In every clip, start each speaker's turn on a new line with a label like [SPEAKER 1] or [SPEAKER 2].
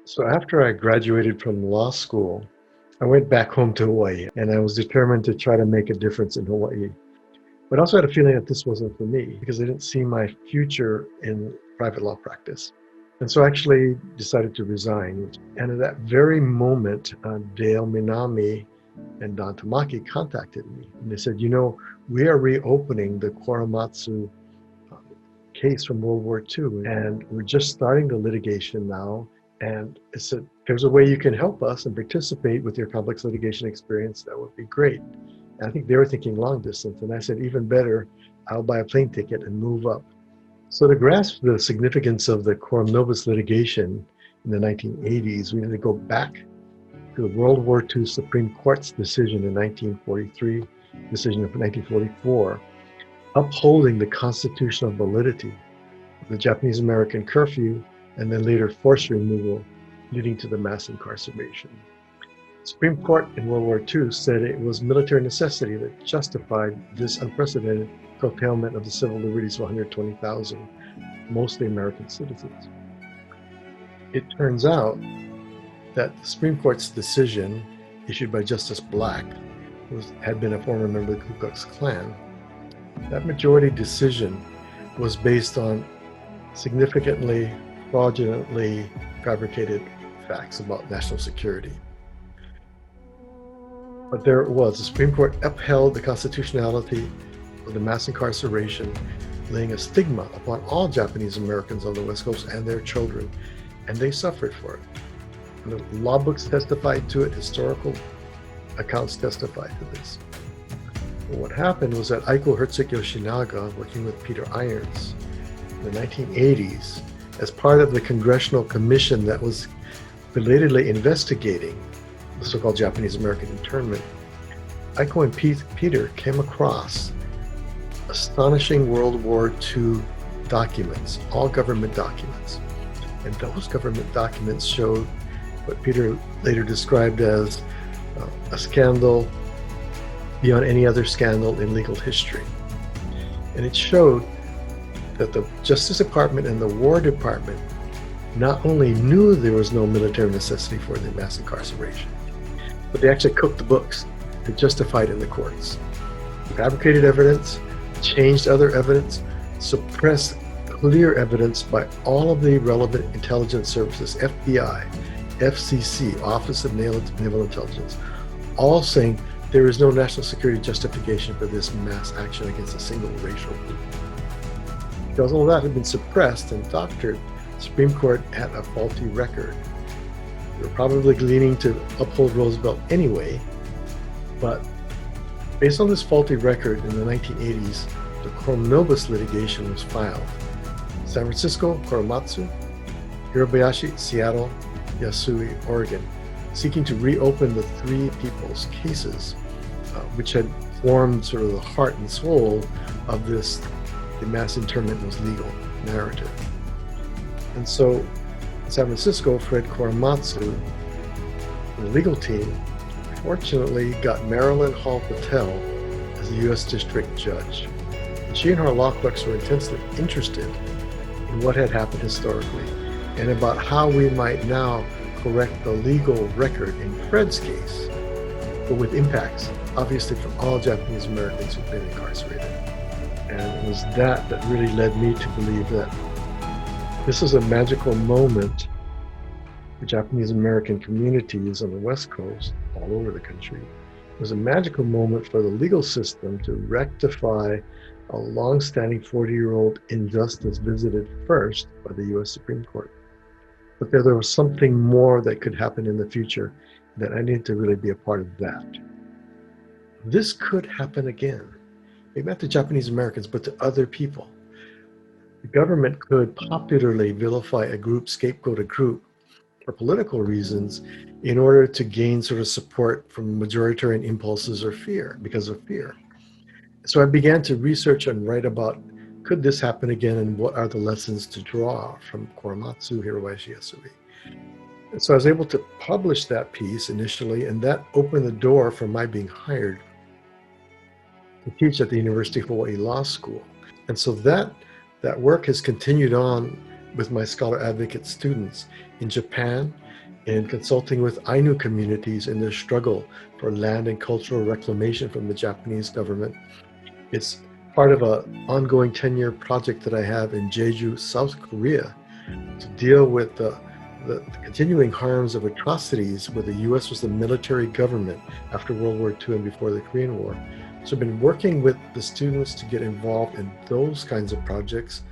[SPEAKER 1] So after I graduated from law school, I went back home to Hawaii and I was determined to try to make a difference in Hawaii. But I also had a feeling that this wasn't for me because I didn't see my future in private law practice. And so I actually decided to resign. And at that very moment, Dale Minami and Don Tamaki contacted me. And they said, we are reopening the Korematsu case from World War II. And we're just starting the litigation now. And it said, there's a way you can help us and participate with your complex litigation experience. That would be great. And I think they were thinking long distance. And I said, even better, I'll buy a plane ticket and move up. So to grasp the significance of the Quorum Nobis litigation in the 1980s, we need to go back to the World War II Supreme Court's decision in 1943, decision of 1944, upholding the constitutional validity of the Japanese American curfew and then later forced removal, leading to the mass incarceration. The Supreme Court in World War II said it was military necessity that justified this unprecedented curtailment of the civil liberties of 120,000, mostly American citizens. It turns out that the Supreme Court's decision, issued by Justice Black, who had been a former member of the Ku Klux Klan, that majority decision was based on significantly, fraudulently fabricated facts about national security. But there it was. The Supreme Court upheld the constitutionality of the mass incarceration, laying a stigma upon all Japanese Americans on the West Coast and their children, and they suffered for it. And the law books testified to it, historical accounts testified to this. But what happened was that Aiko Herzog Yoshinaga, working with Peter Irons in the 1980s, as part of the congressional commission that was belatedly investigating the so-called Japanese American internment, Aiko and Peter came across astonishing World War II documents, all government documents. And those government documents showed what Peter later described as a scandal beyond any other scandal in legal history. And it showed that the Justice Department and the War Department not only knew there was no military necessity for the mass incarceration, but they actually cooked the books to justify it in the courts. Fabricated evidence, changed other evidence, suppressed clear evidence by all of the relevant intelligence services, FBI, FCC, Office of Naval Intelligence, all saying there is no national security justification for this mass action against a single racial group. Because all that had been suppressed and doctored, the Supreme Court had a faulty record. They were probably leaning to uphold Roosevelt anyway, but based on this faulty record in the 1980s, the Quorum Nobis litigation was filed. San Francisco, Korematsu; Hirabayashi, Seattle; Yasui, Oregon, seeking to reopen the three people's cases, which had formed sort of the heart and soul of this the mass internment was legal narrative. And so in San Francisco, Fred Korematsu, the legal team, fortunately got Marilyn Hall Patel as the U.S. District Judge. And she and her law clerks were intensely interested in what had happened historically and about how we might now correct the legal record in Fred's case, but with impacts, obviously, for all Japanese Americans who've been incarcerated. And it was that really led me to believe that this is a magical moment for Japanese American communities on the West Coast, all over the country. It was a magical moment for the legal system to rectify a long-standing 40-year-old injustice visited first by the U.S. Supreme Court. But there was something more that could happen in the future, that I needed to really be a part of that. This could happen again. Maybe not to Japanese Americans, but to other people. The government could popularly vilify a group, scapegoat a group for political reasons in order to gain sort of support from majoritarian impulses or fear, because of fear. So I began to research and write about, could this happen again, and what are the lessons to draw from Korematsu, Hirabayashi, Yasui? And so I was able to publish that piece initially, and that opened the door for my being hired to teach at the University of Hawaii Law School. And so that work has continued on with my scholar advocate students in Japan in consulting with Ainu communities in their struggle for land and cultural reclamation from the Japanese government. It's part of an ongoing 10-year project that I have in Jeju, South Korea, to deal with the continuing harms of atrocities where the US was the military government after World War II and before the Korean War. So I've been working with the students to get involved in those kinds of projects,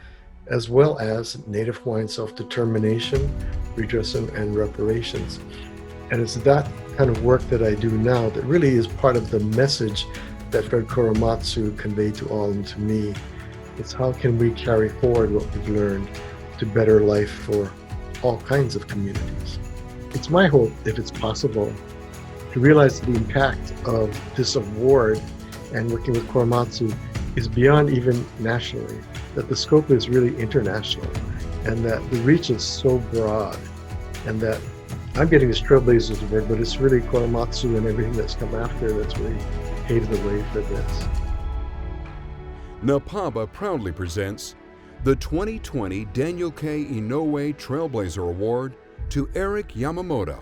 [SPEAKER 1] as well as Native Hawaiian self-determination, redressal, and reparations. And it's that kind of work that I do now that really is part of the message that Fred Korematsu conveyed to all and to me. It's how can we carry forward what we've learned to better life for all kinds of communities. It's my hope, if it's possible, to realize the impact of this award and working with Korematsu is beyond even nationally, that the scope is really international, and that the reach is so broad, and that I'm getting this Trailblazers award, but it's really Korematsu and everything that's come after that's really paved the way for this.
[SPEAKER 2] NAPABA proudly presents the 2020 Daniel K. Inouye Trailblazer Award to Eric Yamamoto.